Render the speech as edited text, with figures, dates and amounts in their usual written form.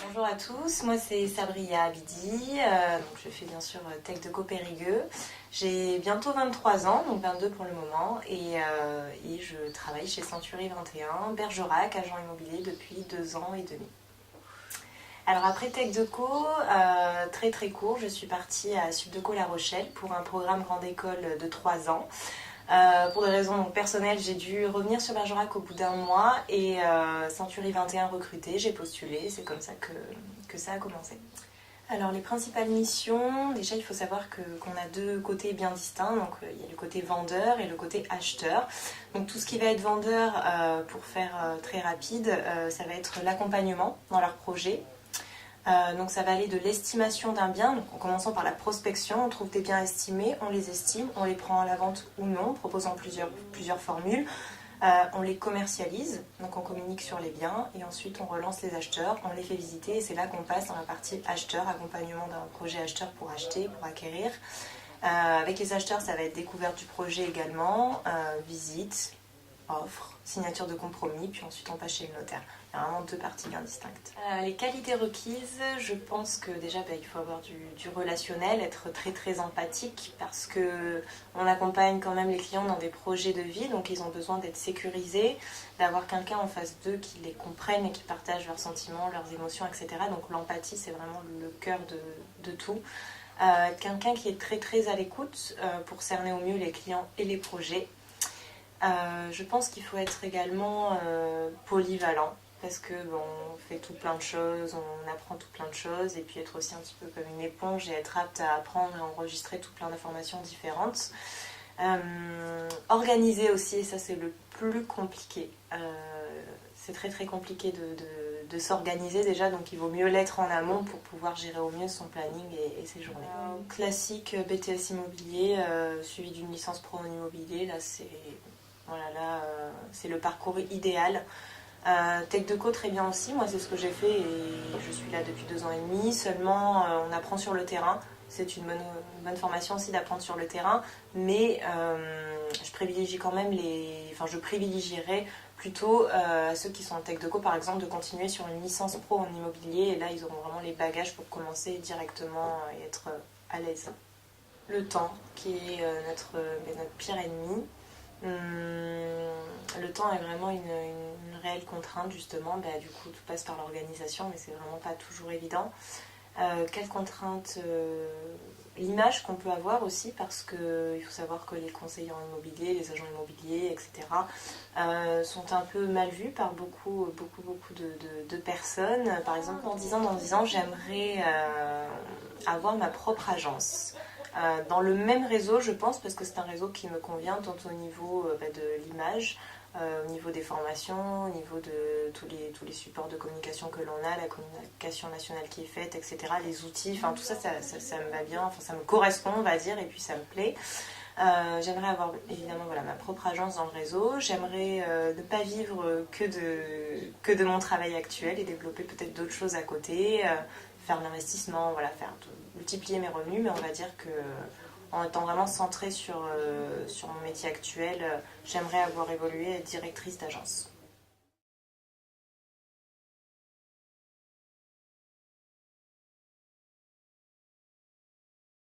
Bonjour à tous, moi c'est Sabriya Abidi, donc je fais bien sûr Tech Deco Périgueux. J'ai bientôt 23 ans, donc 22 pour le moment, et je travaille chez Century 21, Bergerac, agent immobilier depuis 2 ans et demi. Alors après Tech Deco, très court, je suis partie à Subdeco La Rochelle pour un programme grande école de 3 ans. Pour des raisons personnelles, j'ai dû revenir sur Bergerac au bout d'un mois et Century 21 recruté, j'ai postulé, c'est comme ça que ça a commencé. Alors les principales missions, déjà il faut savoir qu'on a deux côtés bien distincts, donc il y a le côté vendeur et le côté acheteur. Donc tout ce qui va être vendeur, pour faire très rapide, ça va être l'accompagnement dans leur projet. Donc ça va aller de l'estimation d'un bien, donc en commençant par la prospection, on trouve des biens estimés, on les estime, on les prend à la vente ou non, proposant plusieurs formules. On les commercialise, donc on communique sur les biens et ensuite on relance les acheteurs, on les fait visiter et c'est là qu'on passe dans la partie acheteur, accompagnement d'un projet acheteur pour acheter, pour acquérir. Avec les acheteurs, ça va être découverte du projet également, visite, offre, signature de compromis, puis ensuite on passe chez le notaire. Il y a vraiment deux parties bien distinctes. Les qualités requises, je pense que déjà il faut avoir du relationnel, être très empathique parce qu'on accompagne quand même les clients dans des projets de vie, donc ils ont besoin d'être sécurisés, d'avoir quelqu'un en face d'eux qui les comprenne et qui partage leurs sentiments, leurs émotions, etc. Donc l'empathie c'est vraiment le cœur de tout. Quelqu'un qui est très à l'écoute pour cerner au mieux les clients et les projets. Je pense qu'il faut être également polyvalent parce que on fait tout plein de choses, on apprend tout plein de choses et puis être aussi un petit peu comme une éponge et être apte à apprendre et enregistrer tout plein d'informations différentes. Organiser aussi, et ça c'est le plus compliqué. C'est très compliqué de s'organiser déjà, donc il vaut mieux l'être en amont pour pouvoir gérer au mieux son planning et ses journées. Classique BTS immobilier suivi d'une licence pro en immobilier, là c'est le parcours idéal. Tech Deco très bien aussi, moi c'est ce que j'ai fait et je suis là depuis 2 ans et demi, seulement on apprend sur le terrain, c'est une bonne formation aussi d'apprendre sur le terrain, mais je privilégie quand même je privilégierais plutôt à ceux qui sont en Tech Deco par exemple de continuer sur une licence pro en immobilier et là ils auront vraiment les bagages pour commencer directement et être à l'aise. Le temps qui est notre pire ennemi. Le temps est vraiment une réelle contrainte justement, du coup tout passe par l'organisation mais c'est vraiment pas toujours évident. Quelle contrainte l'image qu'on peut avoir aussi parce qu'il faut savoir que les conseillers en immobilier, les agents immobiliers, etc. Sont un peu mal vus par beaucoup de personnes. Par exemple, dans 10 ans, j'aimerais avoir ma propre agence. Dans le même réseau, je pense, parce que c'est un réseau qui me convient, tant au niveau de l'image, au niveau des formations, au niveau de tous les supports de communication que l'on a, la communication nationale qui est faite, etc., les outils, tout ça, ça me va bien, ça me correspond, on va dire, et puis ça me plaît. J'aimerais avoir évidemment ma propre agence dans le réseau, j'aimerais ne pas vivre que de mon travail actuel et développer peut-être d'autres choses à côté, faire de l'investissement, multiplier mes revenus, mais on va dire que en étant vraiment centrée sur mon métier actuel, j'aimerais avoir évolué et être directrice d'agence.